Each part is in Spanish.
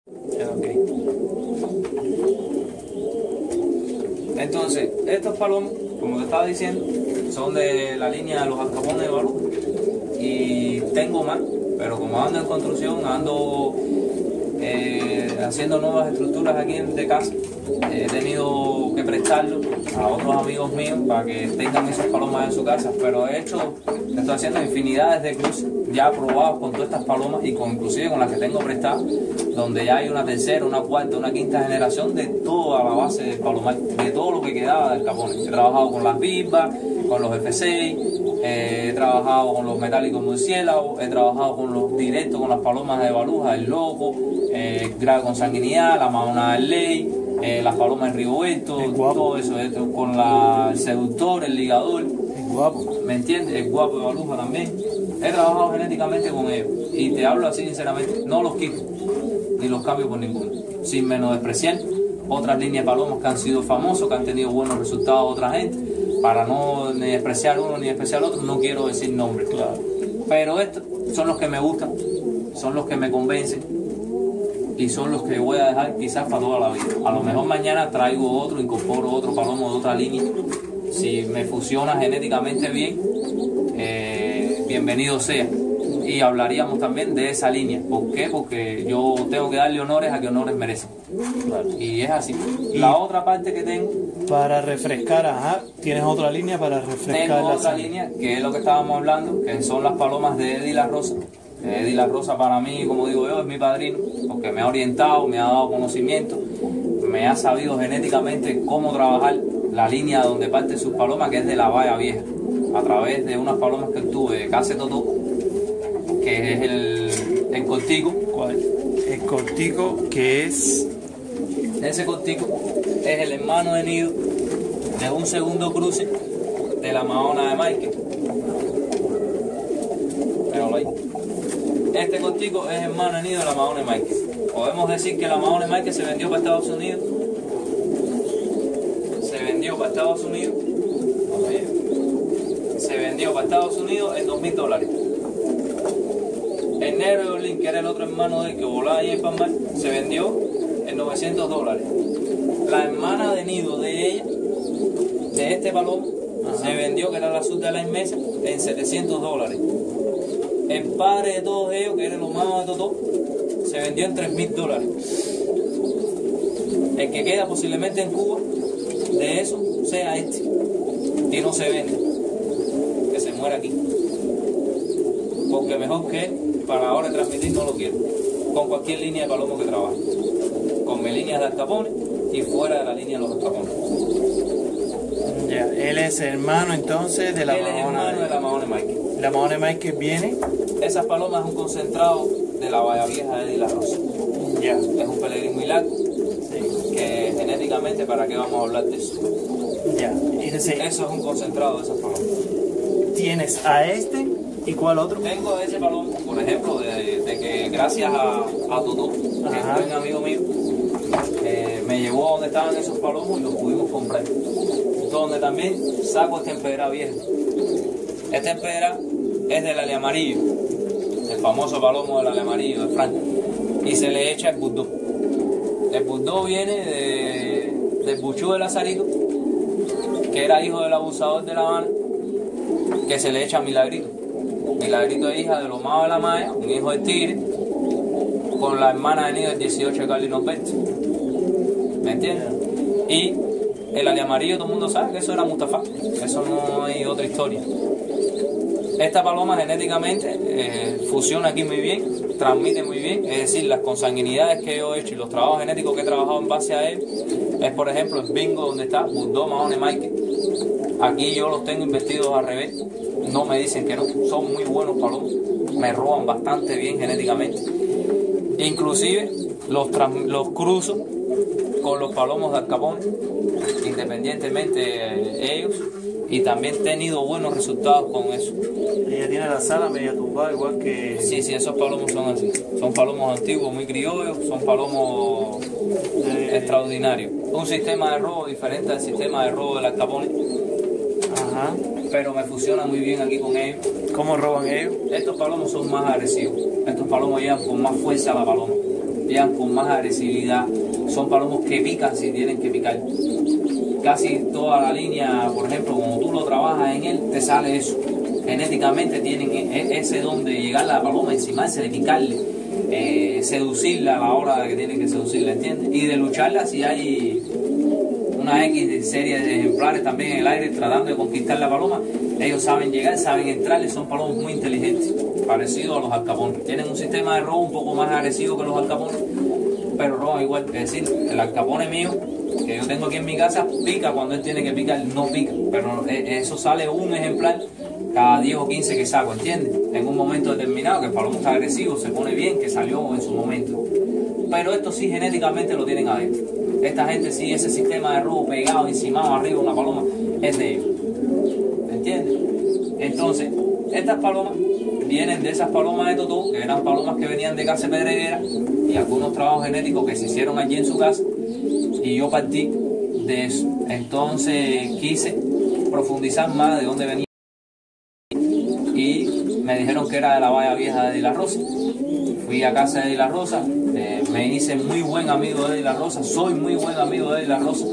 Ok. Entonces, estos palomos, como te estaba diciendo, son de la línea de los alcapones de Balú. Y tengo más, pero como ando en construcción, ando haciendo nuevas estructuras aquí de casa, he tenido que prestarlo a otros amigos míos para que tengan esas palomas en su casa, pero estoy haciendo infinidades de cruces ya probados con todas estas palomas y inclusive con las que tengo prestadas, donde ya hay una tercera, una cuarta, una quinta generación de toda la base del palomar, de todo lo que quedaba del Capone. He trabajado con las Bisbas, con los F6, he trabajado con los metálicos murciélagos, he trabajado con los directos, con las palomas de Baluja, el loco, grave consanguinidad, la Mahona del Ley, las palomas de Rigoberto, todo eso, con el seductor, el ligador. Es guapo. ¿Me entiendes? El guapo de Baluja también. He trabajado genéticamente con ellos y te hablo así sinceramente, no los quito ni los cambio por ninguno, sin menospreciar otras líneas de palomas que han sido famosos, que han tenido buenos resultados otra gente. Para no ni despreciar uno ni despreciar otro, no quiero decir nombres, claro. Pero estos son los que me gustan, son los que me convencen y son los que voy a dejar quizás para toda la vida. A lo mejor mañana traigo otro, incorporo otro palomo de otra línea. Si me fusiona genéticamente bien, bienvenido sea. Y hablaríamos también de esa línea. ¿Por qué? Porque yo tengo que darle honores a que honores merecen. Claro. Y es así. La otra parte que tengo... Para refrescar, ajá, ¿tienes otra línea para refrescar? Tengo otra línea, que es lo que estábamos hablando, que son las palomas de Eddie La Rosa. Eddie La Rosa para mí, como digo yo, es mi padrino, porque me ha orientado, me ha dado conocimiento, me ha sabido genéticamente cómo trabajar la línea donde parte sus palomas, que es de la Valla Vieja, a través de unas palomas que tuve de Case Totó, que es el cortico. ¿Cuál? El cortico, que es... Ese cortico es el hermano de nido de un segundo cruce de la Mahona de Michael. Míralo ahí. Este cortico es hermano de nido de la Mahona de Michael. Podemos decir que la Mahona de Michael se vendió para Estados Unidos. Se vendió para Estados Unidos en $2.000. El negro de Berlín, que era el otro hermano de él que volaba ahí en Palmar, se vendió en $900. La hermana de nido de ella, de este palomo, se vendió, que era la azul de la Mesa, en $700. El padre de todos ellos, que era el humano de Totó, se vendió en $3.000. El que queda posiblemente en Cuba de eso sea este, y no se vende, que se muera aquí, porque mejor que él, para ahora transmitir, no lo quiero, con cualquier línea de palomo que trabaje, con mis líneas de alcapones y fuera de la línea de los alcapones. Ya, él es hermano entonces de la Mahona. Él es hermano de la Mahona de Michael. La Mahona de Michael viene. Esas palomas es un concentrado de la Valla Vieja de Eddie La Rosa. Ya. Es un pelegrín muy largo, sí, que genéticamente, ¿para qué vamos a hablar de eso? Ya. Es decir, eso es un concentrado de esas palomas. Tienes a este, ¿y cuál otro? Tengo a ese palomo, por ejemplo, de que gracias a Totó, que es buen amigo mío, me llevó a donde estaban esos palomos y los pudimos comprar. Donde también saco este empedra viejo. Este empedra es del ale amarillo, el famoso palomo del ale amarillo de Frank, y se le echa el burdó. El burdó viene del buchú de Lazarito, que era hijo del abusador de La Habana, que se le echa a Milagrito. Milagrito es hija de Lomado de la Maya, un hijo del Tigre, con la hermana de nido del 18 de Carlos Norberto. ¿Me entiendes? Y el ale amarillo, todo el mundo sabe que eso era Mustafa, eso no hay otra historia. Esta paloma genéticamente funciona aquí muy bien, transmite muy bien, es decir, las consanguinidades que yo he hecho y los trabajos genéticos que he trabajado en base a él, es por ejemplo el bingo donde está Burdó, Mahona y Michael. Aquí yo los tengo invertidos al revés, no me dicen que no, son muy buenos palomos, me roban bastante bien genéticamente. Inclusive los cruzo con los palomos de Alcapone, independientemente ellos, y también he tenido buenos resultados con eso. Ella tiene la sala media tumbada, igual que... Sí, esos palomos son así, son palomos antiguos, muy criollos, son palomos extraordinarios. Un sistema de robo diferente al sistema de robo del Alcapone. Ajá. Pero me funciona muy bien aquí con ellos. ¿Cómo roban ellos? Estos palomos son más agresivos, estos palomos llegan con más fuerza a la paloma. llegan con más agresividad, son palomos que pican si tienen que picar. Casi toda la línea, por ejemplo, como tú lo trabajas en él, te sale eso. Genéticamente tienen ese don de llegar a la paloma, encimarse, de picarle, seducirla a la hora de que tienen que seducirla, ¿entiendes? Y de lucharla si hay una X serie de ejemplares también en el aire tratando de conquistar la paloma. Ellos saben llegar, saben entrarle, son palomos muy inteligentes, parecidos a los alcapones. Tienen un sistema de robo un poco más agresivo que los alcapones, pero roban igual. Es decir, el alcapone mío, que yo tengo aquí en mi casa, pica cuando él tiene que picar, no pica, pero eso sale un ejemplar cada 10 o 15 que saco, ¿entiendes? En un momento determinado, que el palomo está agresivo, se pone bien, que salió en su momento. Pero esto sí genéticamente lo tienen adentro. Esta gente sí, ese sistema de robo pegado, encimado, arriba, una paloma, es de ellos. ¿Entiendes? Entonces, estas palomas vienen de esas palomas de Totó, que eran palomas que venían de casa pedreguera, y algunos trabajos genéticos que se hicieron allí en su casa, y yo partí de eso. Entonces quise profundizar más de dónde venía, y me dijeron que era de la Valla Vieja de Eddie La Rosa. Fui a casa de Eddie La Rosa, me hice muy buen amigo de Eddie La Rosa, soy muy buen amigo de Eddie La Rosa,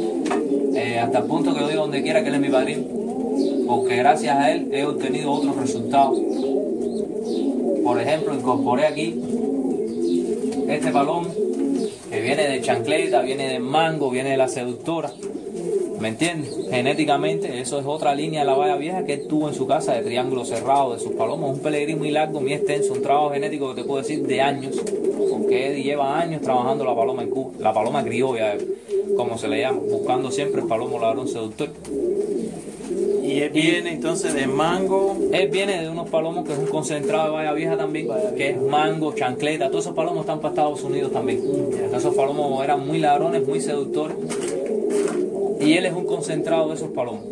hasta el punto que yo digo donde quiera que él es mi padrino, porque gracias a él he obtenido otros resultados. Por ejemplo, incorporé aquí este palomo que viene de chancleta, viene de mango, viene de la seductora, ¿me entiendes? Genéticamente eso es otra línea de la Valla Vieja que él tuvo en su casa, de triángulo cerrado de sus palomos, un pelegrín muy largo, muy extenso, un trabajo genético que te puedo decir de años, porque Eddie lleva años trabajando la paloma en Cuba, la paloma criolla, como se le llama, buscando siempre el palomo ladrón seductor. Y él viene entonces de mango. Él viene de unos palomos que es un concentrado de Valla Vieja también, que es mango, chancleta, todos esos palomos están para Estados Unidos también. Esos palomos eran muy ladrones, muy seductores. Y él es un concentrado de esos palomos,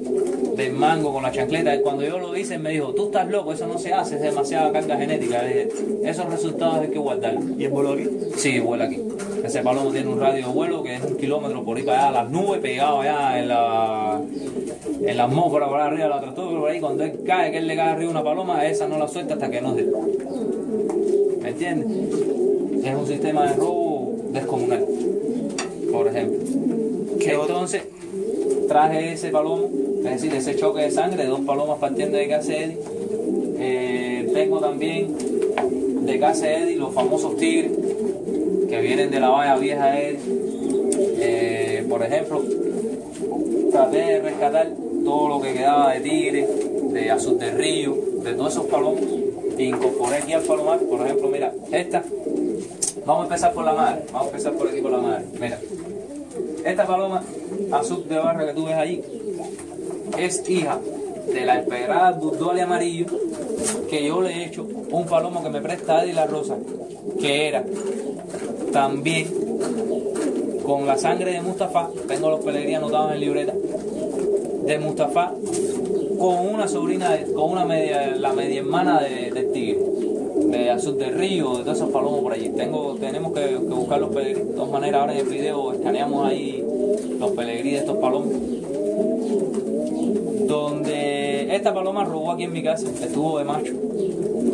del mango con la chancleta. Cuando yo lo hice, me dijo, tú estás loco, eso no se hace, es demasiada carga genética. Le dije, esos resultados hay que guardarlos. ¿Y él voló aquí? Sí, vuela aquí. Ese palomo tiene un radio de vuelo que es 1 kilómetro por ahí para allá, las nubes, pegado allá en la atmósfera por arriba de la estratosfera, por ahí. Cuando él cae, que él le cae arriba una paloma, esa no la suelta hasta que no dé. ¿Me entiendes? Es un sistema de robo descomunal, por ejemplo. Entonces, traje ese palomo, es decir, ese choque de sangre de 2 palomas partiendo de casa Eddie. Tengo también de casa Eddie los famosos tigres que vienen de la Valla Vieja de Eddie. Por ejemplo, traté de rescatar todo lo que quedaba de tigre, de azul de río, de todos esos palomos, e incorporé aquí al palomar. Por ejemplo, mira, esta, vamos a empezar por la madre, vamos a empezar por aquí por la madre. Mira, esta paloma azul de barra que tú ves allí es hija de la empedrada Burdole amarillo, que yo le he hecho un palomo que me presta Eddie La Rosa, que era también con la sangre de Mustafá. Tengo los pelegrín anotados en libreta de Mustafá, con una sobrina, con una la media hermana del tigre, de azul del río, de todos esos palomos por allí. Tenemos que buscar los pelegrín. De todas maneras, ahora en el video escaneamos ahí los pelegrín de estos palomos. Donde esta paloma robó aquí en mi casa, estuvo de macho,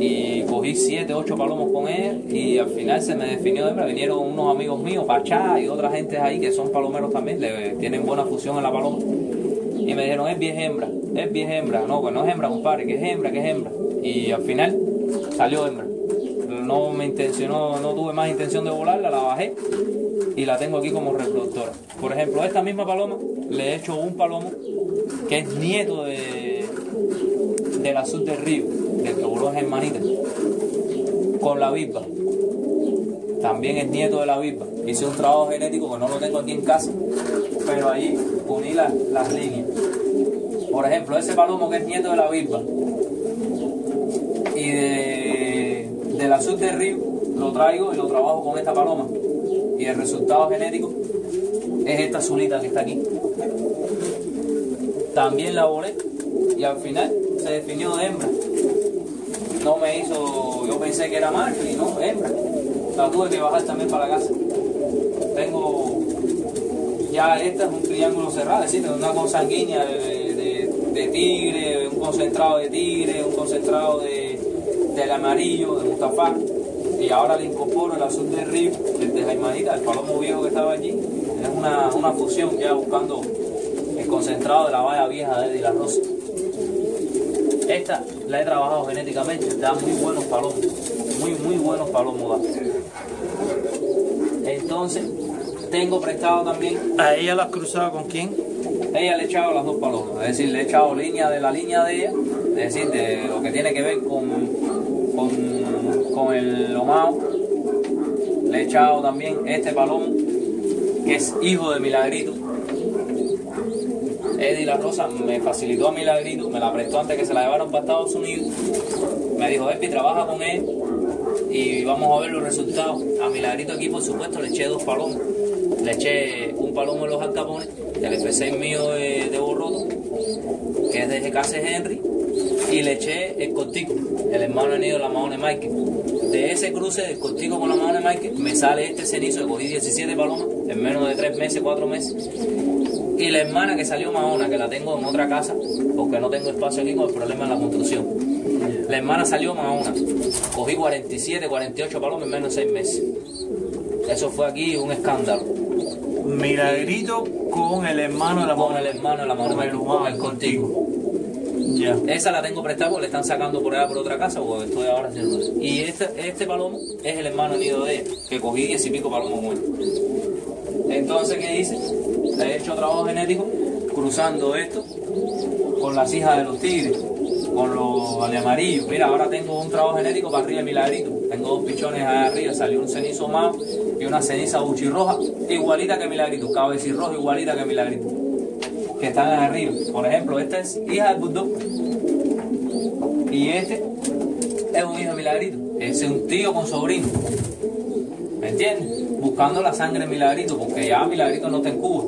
y cogí 7, 8 palomos con él, y al final se me definió de hembra. Vinieron unos amigos míos, Pachá y otra gente ahí que son palomeros también, tienen buena fusión en la paloma, y me dijeron, es vieja hembra, es vieja hembra. No, pues no es hembra, compadre, que es hembra, que es hembra. Y al final salió hembra. No me intencionó, no tuve más intención de volarla, la bajé y la tengo aquí como reproductora. Por ejemplo, esta misma paloma le he hecho un palomo que es nieto del azul del río, del que voló en hermanita, con la bisba. También es nieto de la bisba. Hice un trabajo genético que no lo tengo aquí en casa, pero ahí uní las líneas. Por ejemplo, ese palomo que es nieto de la bisba y del azul del río, lo traigo y lo trabajo con esta paloma, y el resultado genético es esta azulita que está aquí. También la volé y al final se definió de hembra. No me hizo, yo pensé que era macho y no, hembra. La tuve que bajar también para la casa. Tengo ya, esta es un triángulo cerrado, es decir, una consanguínea de tigre, un concentrado de tigre, un concentrado del amarillo, de Mustafá, y ahora le incorporo el azul de río, el de Jaimanita, el palomo viejo que estaba allí. Es una fusión ya buscando el concentrado de la valla vieja de Eddie La Rosa. Esta la he trabajado genéticamente, da muy buenos palomos, muy buenos palomos da. Entonces, tengo prestado también. ¿A ella la has cruzado con quién? Ella le he echado las dos palomas, es decir, le he echado línea de la línea de ella, es decir, de lo que tiene que ver con el lomao. Le he echado también este palomo, que es hijo de Milagrito. Eddie La Rosa me facilitó a Milagrito, me la prestó antes que se la llevaron para Estados Unidos. Me dijo, Epi, trabaja con él y vamos a ver los resultados. A Milagrito aquí, por supuesto, le eché dos palomos. Le eché un palomo de los Alcapones, el F6 mío de Borroto, que es de GKC Henry, y le eché el Cortico, el hermano venido de la Mahone Michael. De ese cruce del Cortico con la Mahone Michael me sale este cenizo, que cogí 17 palomas en menos de 3 meses, 4 meses. Y la hermana que salió Mahona, que la tengo en otra casa, porque no tengo espacio aquí con el problema de la construcción. La hermana salió Mahona, cogí 47, 48 palomas en menos de 6 meses. Eso fue aquí un escándalo. Milagrito con el hermano de la Con el hermano de la Mahone, con el Cortico. Ya. Esa la tengo prestada porque le están sacando por allá por otra casa, porque estoy ahora haciendo eso. Y este palomo es el hermano nido de ella, que cogí 10 y pico palomos buenos. Entonces, ¿qué hice? Le he hecho trabajo genético cruzando esto con las hijas de los tigres, con los de amarillo. Mira, ahora tengo un trabajo genético para arriba de Milagrito. Tengo 2 pichones allá arriba, salió un cenizo mao y una ceniza buchirroja, igualita que Milagrito, cabecirroja igualita que Milagrito, que están allá arriba. Por ejemplo, esta es hija del bulldog y este es un hijo de Milagrito. Ese es un tío con sobrino, ¿me entiendes? Buscando la sangre de Milagrito, porque ya Milagrito no está en Cuba.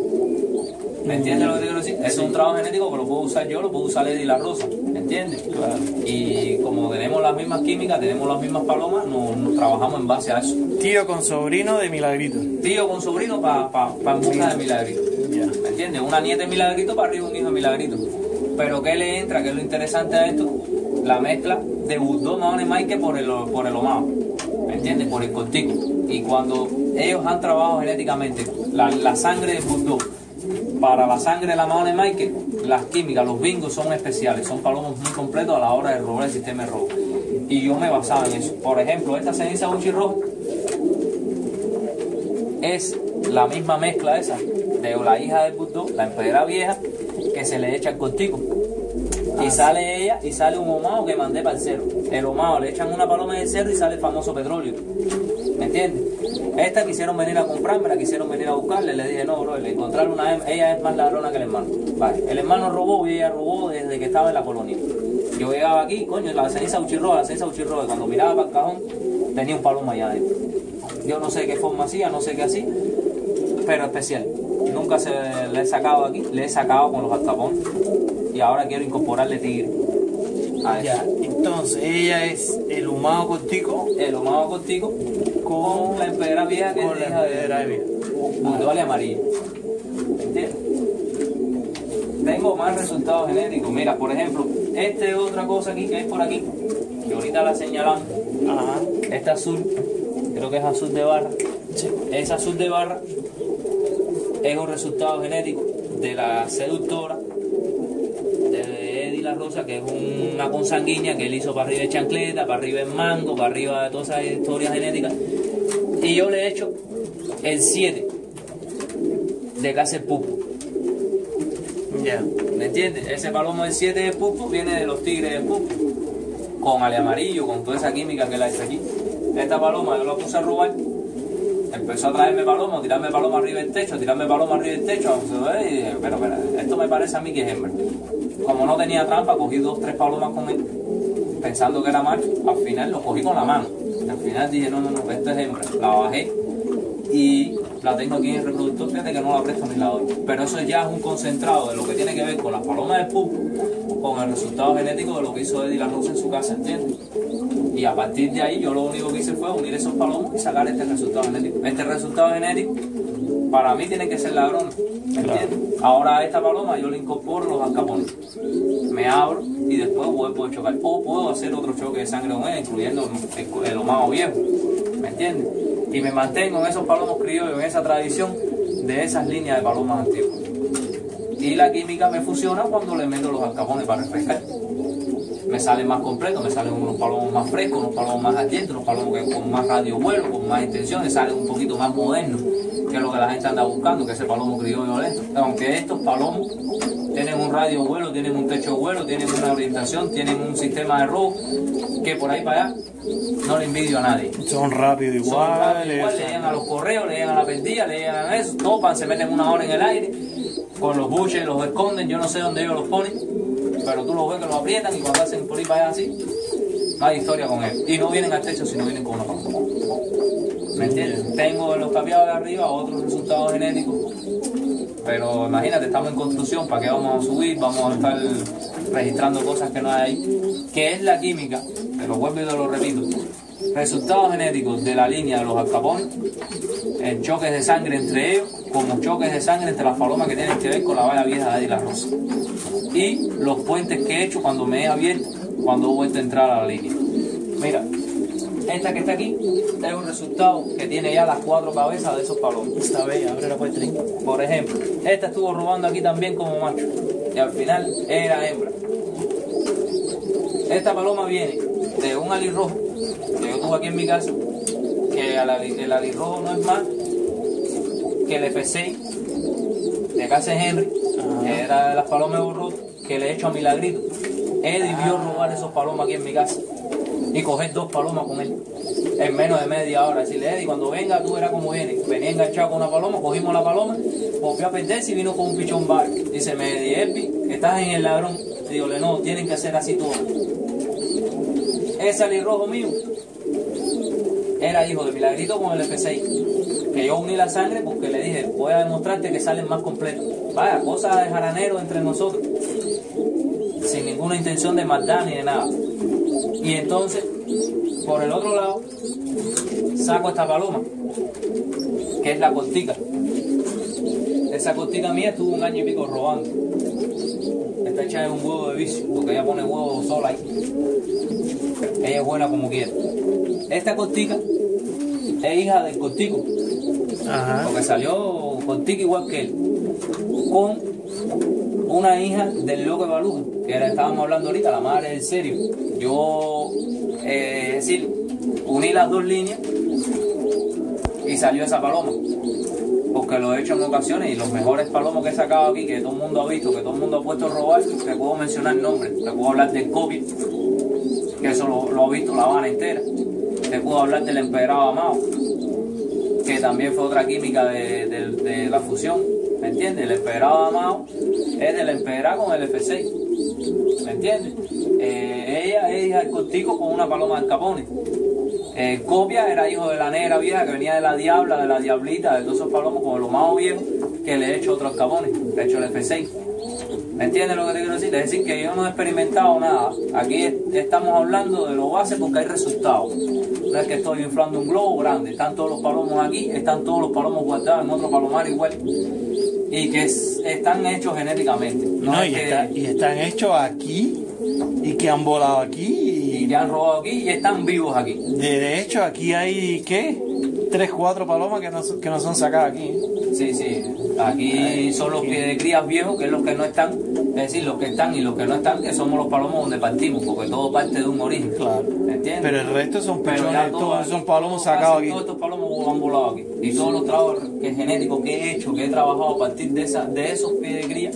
¿Me entiendes lo que te quiero decir? Es un trabajo genético que lo puedo usar yo, lo puedo usar Eddie La Rosa, ¿me entiendes? Claro. Y como tenemos las mismas químicas, tenemos las mismas palomas, nos trabajamos en base a eso. Tío con sobrino de Milagrito. Tío con sobrino para en busca de Milagrito. Ya. ¿Me entiendes? Una nieta de Milagrito para arriba un hijo de Milagrito. Pero ¿qué le entra? ¿Qué es lo interesante a esto? La mezcla de bulldog Mahone Michael por el omao. ¿Me entiendes? Por el Cortico. Y cuando ellos han trabajado genéticamente la sangre de bulldog para la sangre de la Mahone Michael, las químicas, los bingos son especiales, son palomos muy completos a la hora de robar el sistema rojo. Y yo me basaba en eso. Por ejemplo, esta ceniza buchirroja es la misma mezcla esa de la hija del bulldog, la empedera vieja, que se le echa al Cortico. Y sale ella y sale un omao que mandé para el cerro. El omao le echan una paloma en el cerro y sale el famoso petróleo. ¿Me entiendes? Esta quisieron venir a comprarme, la quisieron venir a buscarle. Le dije, no, bro, le encontraron una hembra. Ella es más ladrona que el hermano. Vale. El hermano robó y ella robó desde que estaba en la colonia. Yo llegaba aquí, coño, la ceniza buchirroja. Cuando miraba para el cajón, tenía un palomo allá adentro. Yo no sé qué forma hacía, no sé qué hacía, pero especial. Nunca le he sacado aquí, le he sacado con los alcapones. Y ahora quiero incorporarle tigre a eso. Ya. Entonces, ella es el humado Cortico. El omao Cortico con la empedera vieja, que con es la hija empedera de vieja. bulldog amarillo. ¿Entiendes? Tengo más resultados genéticos. Mira, por ejemplo, esta es otra cosa aquí que es por aquí, que ahorita la señalamos. Ajá. Esta azul, creo que es azul de barra. Sí. Esa azul de barra es un resultado genético de la seductora de Eddie La Rosa, que es una consanguínea que él hizo para arriba de chancleta, para arriba en mango, para arriba de todas esas historias genéticas. Y yo le he hecho el 7 de casa el pupo. Ya. ¿Me entiendes? Ese palomo del 7 de pupo viene de los tigres de pupo, con ale amarillo, con toda esa química que la hice aquí. Esta paloma yo la puse a robar, empezó a traerme paloma, tirarme paloma arriba del techo, tirarme paloma arriba del techo, y dije, pero, esto me parece a mí que es hembra. Como no tenía trampa, cogí 2, 3 palomas con él, pensando que era macho. Al final lo cogí con la mano. Al final dije, no, esto es hembra. La bajé y la tengo aquí en el reproductor, fíjate que no la presto ni la doy. Pero eso ya es un concentrado de lo que tiene que ver con las palomas del pupo, con el resultado genético de lo que hizo Eddie La Rosa en su casa, ¿entiendes? Y a partir de ahí yo lo único que hice fue unir esos palomos y sacar este resultado genético. Este resultado genético para mí tiene que ser ladrón, ¿me entiendes? Ahora a esta paloma yo le incorporo los alcapones, me abro y después vuelvo a chocar. O puedo hacer otro choque de sangre con él, incluyendo el omao viejo. entiendes? Y me mantengo en esos palomos criollos, en esa tradición de esas líneas de palomas antiguas. Y la química me funciona cuando le meto los alcapones para refrescar. Me salen más completos, me salen unos palomos más frescos, unos palomos más ardientes, unos palomos con más radio vuelo, con más intenciones, salen un poquito más modernos, que es lo que la gente anda buscando, que es el palomo criollo lento. Aunque estos palomos tienen un radio vuelo, tienen un techo vuelo, tienen una orientación, tienen un sistema de robo, que por ahí para allá no le envidio a nadie. Son rápidos igual. Son rápidos igual, le llegan a los correos, le llegan a la perdilla, le llegan a eso, topan, se meten una hora en el aire, con los buches los esconden, yo no sé dónde ellos los ponen, pero tú los ves que los aprietan y cuando hacen por ahí para allá así, no hay historia con ellos. Y no vienen al techo, sino vienen con una paloma. ¿Me entiendes? Tengo en los capeados de arriba otros resultados genéticos, pero imagínate, estamos en construcción, ¿para qué vamos a subir? Vamos a estar registrando cosas que no hay ahí. ¿Qué es la química? Te lo vuelvo y te lo repito. Resultados genéticos de la línea de los alcapones, en choques de sangre entre ellos, como choques de sangre entre las palomas que tienen que ver con la valla vieja de Eddie La Rosa. Y los puentes que he hecho cuando me he abierto, cuando he vuelto a entrar a la línea. Mira, esta que está aquí es un resultado que tiene ya las 4 cabezas de esos palomas. Está bella, abre la puerta. Por ejemplo, esta estuvo robando aquí también como macho y al final era hembra. Esta paloma viene de un alirrojo que yo tuve aquí en mi casa, que el alirrojo no es más que el F6 de casa de Henry, que era de las palomas de borroto, que le he hecho a Milagrito. Eddie vio robar esos palomas aquí en mi casa y coger 2 palomas con él en menos de media hora. Decirle, Eddie, cuando venga tú verás cómo viene. Venía enganchado con una paloma, cogimos la paloma, volvió a perderse y vino con un pichón bar. Dice, me Eddie, Epi, estás en el ladrón. Y digo, no, tienen que hacer así todo. Ese alirrojo mío era hijo de Milagrito con el F6, que yo uní la sangre porque le dije, voy a demostrarte que salen más completos. Vaya, cosas de jaranero entre nosotros, sin ninguna intención de maldad ni de nada. Y entonces, por el otro lado, saco esta paloma, que es la cortica. Esa cortica mía estuvo 1 año y pico robando. Está hecha de un huevo de vicio, porque ella pone huevos sola ahí. Ella es buena como quiera. Esta cortica es hija del cortico. Ajá. Porque salió cortica igual que él, con una hija del loco de Baluja, que estábamos hablando ahorita, la madre del serio. Yo, es decir, uní las 2 líneas y salió esa paloma, porque lo he hecho en ocasiones y los mejores palomos que he sacado aquí, que todo el mundo ha visto, que todo el mundo ha puesto a robar, te puedo mencionar nombres, te puedo hablar del Copia, que eso lo ha visto La Habana entera, te puedo hablar del Empedrado Amado, que también fue otra química de la fusión, ¿me entiendes? El Empedrado Amado es del Empedrado con el F6, ¿me entiendes? Ella es hija del cortico con una paloma del Capone. Copia era hijo de la negra vieja que venía de la diabla, de la diablita, de todos esos palomos con los más viejos que le he hecho otros Capones, le he hecho el F6. ¿Me entiendes lo que te quiero decir? Es decir, que yo no he experimentado nada. Aquí estamos hablando de lo base porque hay resultados. No es que estoy inflando un globo grande. Están todos los palomos aquí, están todos los palomos guardados en otro palomar igual. Y que están hechos genéticamente. Y están hechos aquí y que han volado aquí. Y que han robado aquí y están vivos aquí. De hecho, aquí hay, ¿qué? 3, 4 palomas que no son sacadas aquí. Sí, sí. Aquí son los pies de crías viejos, que es los que no están. Es decir, los que están y los que no están, que somos los palomos donde partimos, porque todo parte de un origen. Claro. ¿Entiendes? Pero el resto son pichones, todos son palomos sacados aquí. Todos estos palomos han volado aquí. Y todos los trabajos genéticos que he hecho, que he trabajado a partir de esos pies de cría,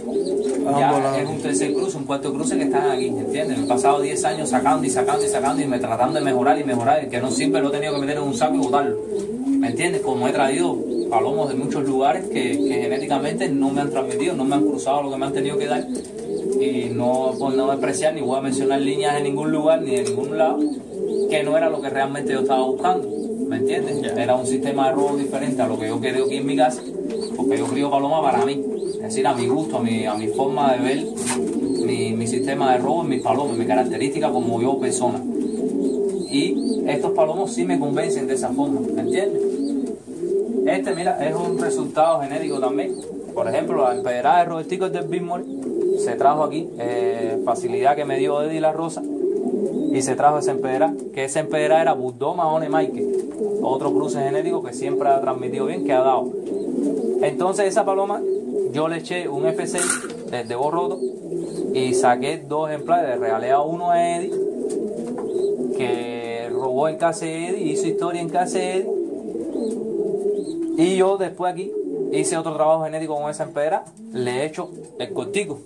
ya es un tercer cruce, un cuarto cruce que están aquí, ¿entiendes? Me he pasado 10 años sacando y me tratando de mejorar y mejorar. El que no sirve lo he tenido que meter en un saco y botarlo. ¿Me entiendes? Como he traído palomos de muchos lugares que genéticamente no me han transmitido, no me han cruzado lo que me han tenido que dar. Y no, por no despreciar, ni voy a mencionar líneas en ningún lugar ni de ningún lado, que no era lo que realmente yo estaba buscando. ¿Me entiendes? Era un sistema de robo diferente a lo que yo creo aquí en mi casa, porque yo crío paloma para mí. Es decir, a mi gusto, a mi forma de ver mi sistema de robo, mis palomas, mi característica como yo persona. Y estos palomos sí me convencen de esa forma, ¿me entiendes? Mira, es un resultado genético también. Por ejemplo, la empedrada de Robertico del Bismore se trajo aquí, facilidad que me dio Eddie La Rosa, y se trajo ese empedera, que ese empedera era Bulldog Mahone Mike, otro cruce genético que siempre ha transmitido bien, que ha dado. Entonces esa paloma yo le eché un F6 desde borroto y saqué 2 ejemplares, le regalé a uno a Eddie, que robó en casa de Eddie, hizo historia en casa de Eddie, y yo después aquí hice otro trabajo genético con esa empedera, le echo el cortico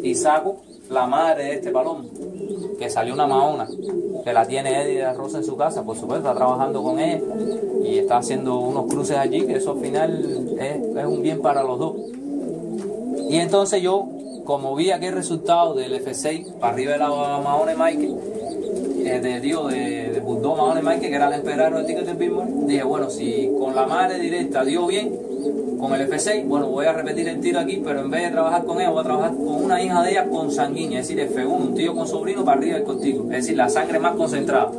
y saco la madre de este palomo, que salió una mahona, que la tiene Eddie de la Rosa en su casa, por supuesto, está trabajando con ella y está haciendo unos cruces allí, que eso al final es un bien para los dos. Y entonces yo, como vi aquel resultado del F6 para arriba de la Mahone Mike, de Bulldog Mahone Mike, que era el emperador del ticket del Pittsburgh, dije, bueno, si con la madre directa dio bien, con el F6, bueno, voy a repetir el tiro aquí, pero en vez de trabajar con ella, voy a trabajar con una hija de ella consanguínea, es decir, F1, un tío con sobrino para arriba del cortico, es decir, la sangre más concentrada.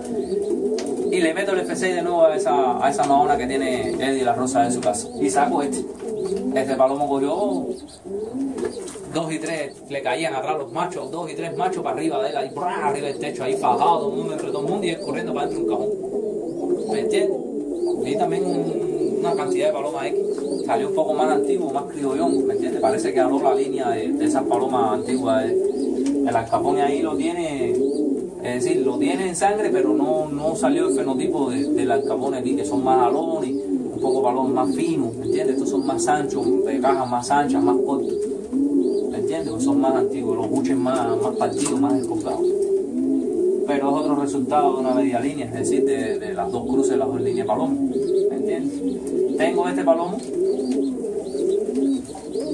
Y le meto el F6 de nuevo a esa mahona que tiene Eddie la Rosa en su casa. Y saco este palomo cogió 2 y 3, le caían atrás los machos, 2 y 3 machos para arriba de él, ahí arriba del techo, ahí fajado, todo el mundo entre todo el mundo y él corriendo para dentro de un cajón. ¿Me entiendes? Y también una cantidad de palomas X. Salió un poco más antiguo, más criollón, ¿me entiendes? Parece que habló la línea de esas palomas antiguas. El Al Capone ahí lo tiene, es decir, lo tiene en sangre, pero no salió el fenotipo del Al Capone aquí, que son más alones, un poco palomas más finos, ¿me entiendes? Estos son más anchos, de cajas más anchas, más cortos, ¿me entiendes? Pues son más antiguos, los buches más partidos, más descolgados. Pero es otro resultado de una media línea, es decir, de las dos cruces, las dos líneas de palomo, ¿me entiendes? Tengo este palomo,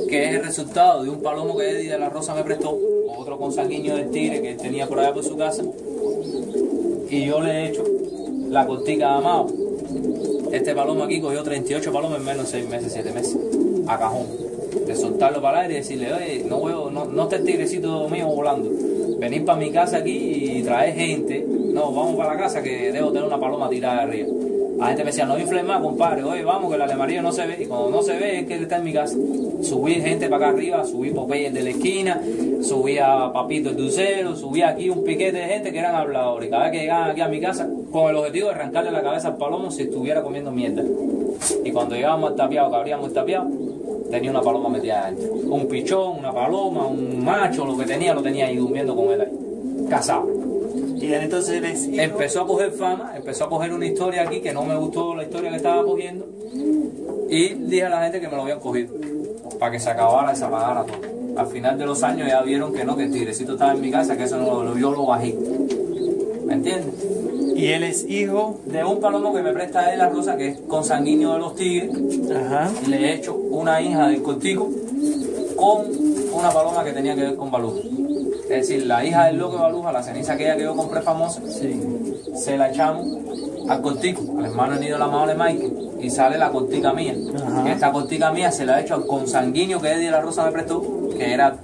que es el resultado de un palomo que Eddie de la Rosa me prestó, otro consanguíneo del tigre que él tenía por allá por su casa, y yo le he hecho la cortica de Amado. Este palomo aquí cogió 38 palomos en menos de 6 meses, 7 meses, a cajón, de soltarlo para el aire y decirle, oye, no está el tigrecito mío volando, venir para mi casa aquí y traer gente, no, vamos para la casa que debo tener una paloma tirada de arriba. La gente me decía, no infles más, compadre, oye, vamos, que el amarillo no se ve. Y cuando no se ve, es que él está en mi casa. Subí gente para acá arriba, subí Popeye de la esquina, subí a Papito el Dulcero, subí aquí un piquete de gente que eran habladores. Y cada vez que llegaban aquí a mi casa, con el objetivo de arrancarle la cabeza al palomo si estuviera comiendo mierda. Y cuando llegábamos al tapiado, que abríamos el tapiado, tenía una paloma metida adentro. Un pichón, una paloma, un macho, lo que tenía, lo tenía ahí durmiendo con él ahí, casado. Y entonces empezó a coger fama, empezó a coger una historia aquí que no me gustó la historia que estaba cogiendo, y dije a la gente que me lo habían cogido para que se acabara y se apagara todo. Al final de los años ya vieron que no, que el tigrecito estaba en mi casa, que eso no yo lo bajé, ¿me entiendes? Y él es hijo de un palomo que me presta él la Rosa, que es consanguíneo de los tigres. Ajá. Le he hecho una hija del cortico con una paloma que tenía que ver con Baluja. Es decir, la hija del loco de Baluja, la ceniza que yo compré famosa, sí, se la echamos al cortico, al hermano nido de la Mahone Mike, y sale la cortica mía. Ajá. Esta cortica mía se la he hecho al consanguíneo que Eddie de la Rosa me prestó, que era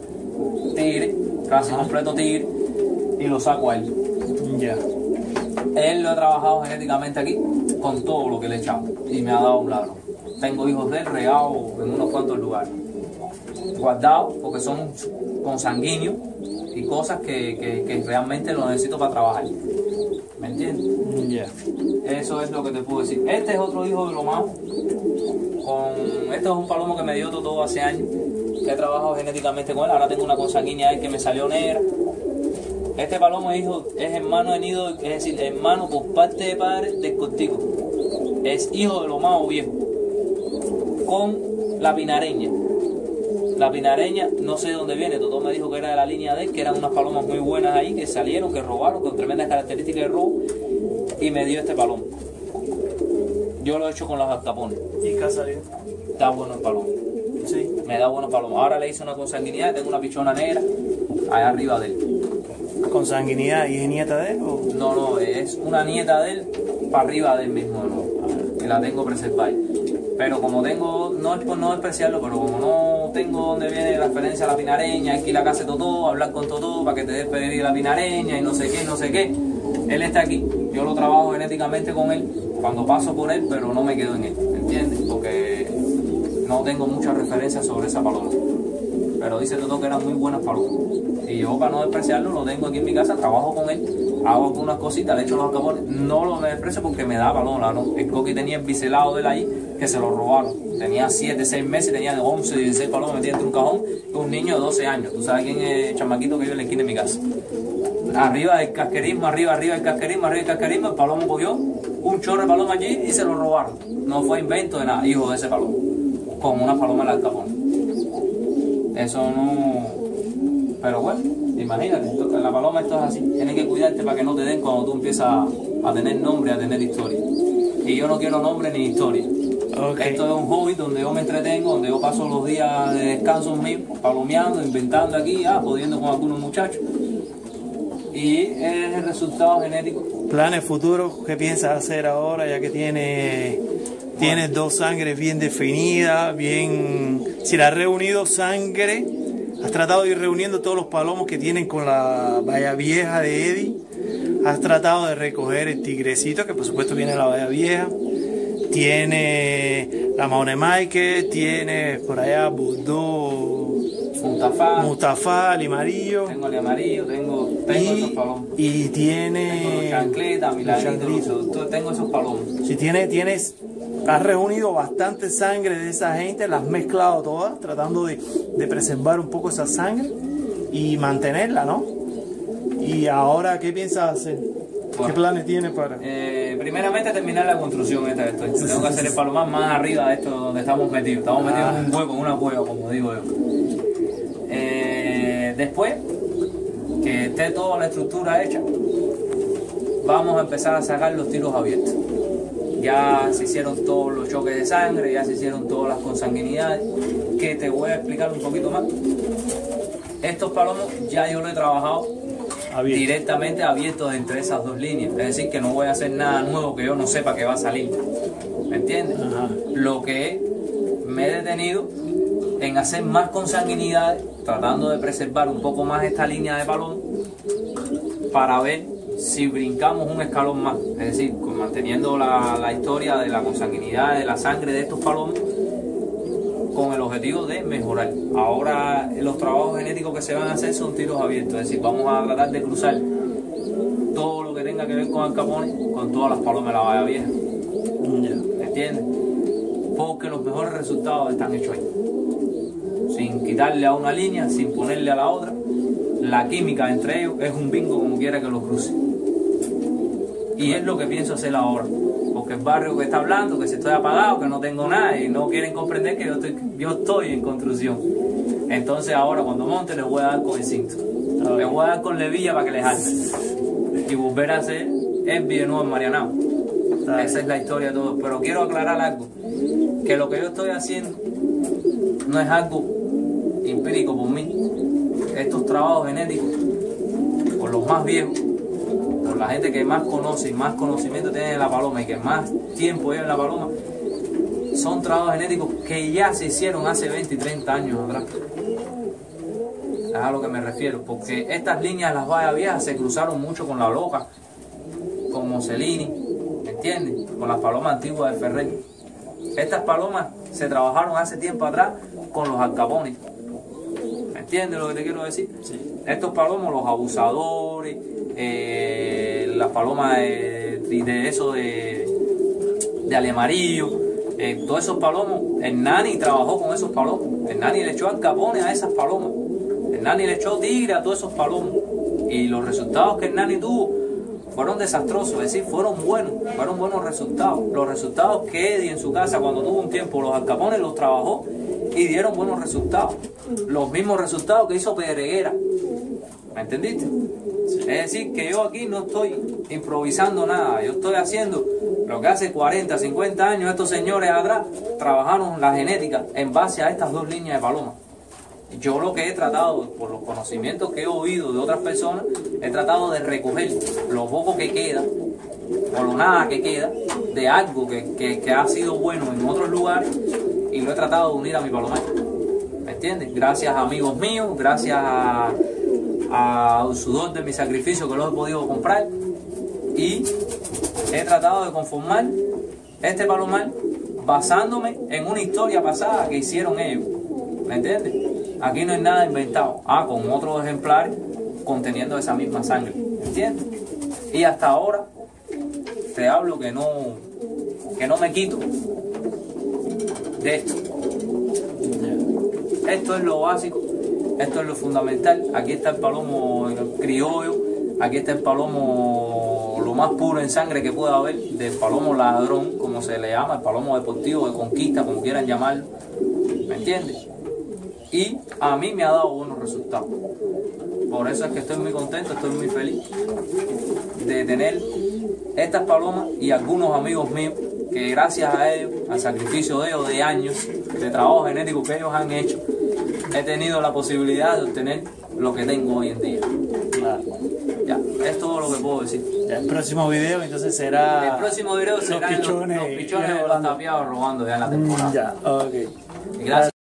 tigre, casi completo tigre, y lo saco a él. Ya. Él lo ha trabajado genéticamente aquí con todo lo que le he echado y me ha dado un ladrón. Tengo hijos de él regados en unos cuantos lugares, guardados porque son consanguíneos y cosas que realmente lo necesito para trabajar. ¿Me entiendes? Ya. Eso es lo que te puedo decir. Este es otro hijo de Lomao. Este es un palomo que me dio todo hace años, que he trabajado genéticamente con él. Ahora tengo una consanguínea ahí que me salió negra. Este palomo es hermano de nido, es decir, hermano por parte de padre del cortico. Es hijo de Lomao viejo, con la pinareña. La pinareña, no sé de dónde viene, Totó me dijo que era de la línea de él, que eran unas palomas muy buenas ahí, que salieron, que robaron, con tremendas características de robo, y me dio este palomo. Yo lo he hecho con los alcapones. ¿Y qué ha salido? Está bueno el palomo. Sí. Me da buenos palomos. Ahora le hice una consanguinidad, tengo una pichona negra allá arriba de él. ¿Consanguinidad y es nieta de él? ¿O? No, es una nieta de él para arriba de él mismo, ¿no? Y la tengo preservada. Pero como tengo, no es por no despreciarlo, pero como no tengo donde viene la referencia a la pinareña, aquí la casa de Totó, hablar con Totó para que te des pedir la pinareña y no sé qué. Él está aquí, yo lo trabajo genéticamente con él, cuando paso por él, pero no me quedo en él, ¿entiendes? Porque no tengo mucha referencia sobre esa paloma. Pero dice Totó que eran muy buenas palomas. Y yo, para no despreciarlo, lo tengo aquí en mi casa, trabajo con él, hago algunas cositas, le echo los alcapones, no lo desprecio porque me da paloma, ¿no? El Coqui tenía el biselado de él ahí, que se lo robaron. Tenía 7, 6 meses, tenía 11, 16 palomas metidas en un cajón, un niño de 12 años. ¿Tú sabes quién es el chamaquito que vive en la esquina de mi casa? Arriba del casquerismo, arriba del casquerismo, el palomo cogió un chorro de paloma allí y se lo robaron. No fue invento de nada, hijo de ese palomo, con una paloma en el alcapone. Eso no... Pero bueno, imagínate, la paloma esto es así. Tienes que cuidarte para que no te den cuando tú empiezas a tener nombre, a tener historia. Y yo no quiero nombre ni historia. Okay. Esto es un hobby donde yo me entretengo, donde yo paso los días de descanso míos, palomeando, inventando aquí, jodiendo con algunos muchachos. Y es el resultado genético. ¿Planes futuros? ¿Qué piensas hacer ahora ya que tienes dos sangres bien definidas, bien... Si la has reunido sangre, has tratado de ir reuniendo todos los palomos que tienen con la valla vieja de Eddie, has tratado de recoger el tigrecito, que por supuesto viene de la valla vieja, tiene la Maune Mike, tiene por allá Bordeaux, Mustafa, Limarillo. Tengo el amarillo, tengo esos palomos. Y tiene... Tengo los chancletas, milagritos, tengo esos palomos. Si has reunido bastante sangre de esa gente, la has mezclado todas, tratando de preservar un poco esa sangre y mantenerla, ¿no? Y ahora, ¿qué piensas hacer? Bueno, ¿qué planes tienes para...? Primeramente terminar la construcción esta de esto. Tengo que hacer el palomar más arriba de esto donde estamos metidos. Estamos metidos en un hueco, en una cueva, como digo yo. Después que esté toda la estructura hecha, vamos a empezar a sacar los tiros abiertos. Ya se hicieron todos los choques de sangre, ya se hicieron todas las consanguinidades, que te voy a explicar un poquito más. Estos palomos ya yo lo he trabajado directamente abiertos entre esas dos líneas, es decir, que no voy a hacer nada nuevo que yo no sepa que va a salir, ¿me entiendes? Lo que me he detenido en hacer más consanguinidades, tratando de preservar un poco más esta línea de palomo para ver si brincamos un escalón más, es decir, manteniendo la historia de la consanguinidad de la sangre de estos palomos con el objetivo de mejorar. Ahora los trabajos genéticos que se van a hacer son tiros abiertos, es decir, vamos a tratar de cruzar todo lo que tenga que ver con alcapones con todas las palomas de la valla vieja. ¿Me entiendes? Porque los mejores resultados están hechos ahí, sin quitarle a una línea, sin ponerle a la otra. La química entre ellos es un bingo como quiera que los cruce. Y es lo que pienso hacer ahora, porque el barrio que está hablando, que si estoy apagado, que no tengo nada y no quieren comprender que yo estoy en construcción. Entonces ahora cuando monte les voy a dar con el cinto, les voy a dar con levilla para que les halte y volver a hacer el de nuevo en Marianao. Esa es la historia de todo. Pero quiero aclarar algo, que lo que yo estoy haciendo no es algo empírico por mí. Estos trabajos genéticos, por los más viejos, por la gente que más conoce y más conocimiento tiene de la paloma y que más tiempo lleva en la paloma, son trabajos genéticos que ya se hicieron hace 20 y 30 años atrás. Es a lo que me refiero, porque estas líneas de las vallas viejas se cruzaron mucho con la loca, con Mussolini, ¿me entiendes? Con las palomas antiguas de Ferrer. Estas palomas se trabajaron hace tiempo atrás con los alcapones. ¿Me entiendes lo que te quiero decir? Sí. Estos palomos, los abusadores, las palomas de alemarillo, todos esos palomos, el Nani trabajó con esos palomos. El Nani le echó alcapones a esas palomas. El Nani le echó tigre a todos esos palomos. Y los resultados que el Nani tuvo fueron desastrosos, es decir, fueron buenos resultados. Los resultados que Eddie en su casa, cuando tuvo un tiempo los alcapones, los trabajó y dieron buenos resultados. Los mismos resultados que hizo Pedreguera. ¿Me entendiste? Sí. Es decir, que yo aquí no estoy improvisando nada. Yo estoy haciendo lo que hace 40, 50 años estos señores atrás trabajaron la genética en base a estas dos líneas de palomas. Yo lo que he tratado, por los conocimientos que he oído de otras personas, he tratado de recoger lo poco que queda, o lo nada que queda, de algo que ha sido bueno en otros lugares, y lo he tratado de unir a mi palomar. ¿Me entiendes? Gracias a amigos míos, gracias al sudor de mi sacrificio que los he podido comprar, y he tratado de conformar este palomar basándome en una historia pasada que hicieron ellos. ¿Me entiendes? Aquí no hay nada inventado. Con otros ejemplares conteniendo esa misma sangre, ¿entiendes? Y hasta ahora te hablo que no me quito de esto. Esto es lo básico, esto es lo fundamental. Aquí está el palomo criollo, aquí está el palomo lo más puro en sangre que pueda haber, del palomo ladrón, como se le llama, el palomo deportivo de conquista, como quieran llamarlo, ¿me entiendes? Y a mí me ha dado buenos resultados. Por eso es que estoy muy contento, estoy muy feliz de tener estas palomas y algunos amigos míos que gracias a ellos, al sacrificio de ellos de años de trabajo genético que ellos han hecho, he tenido la posibilidad de obtener lo que tengo hoy en día. Claro. Ya, es todo lo que puedo decir. Ya, el próximo video entonces será... El próximo video será los pichones o los tapiados robando ya en la temporada. Ya, ok. Gracias.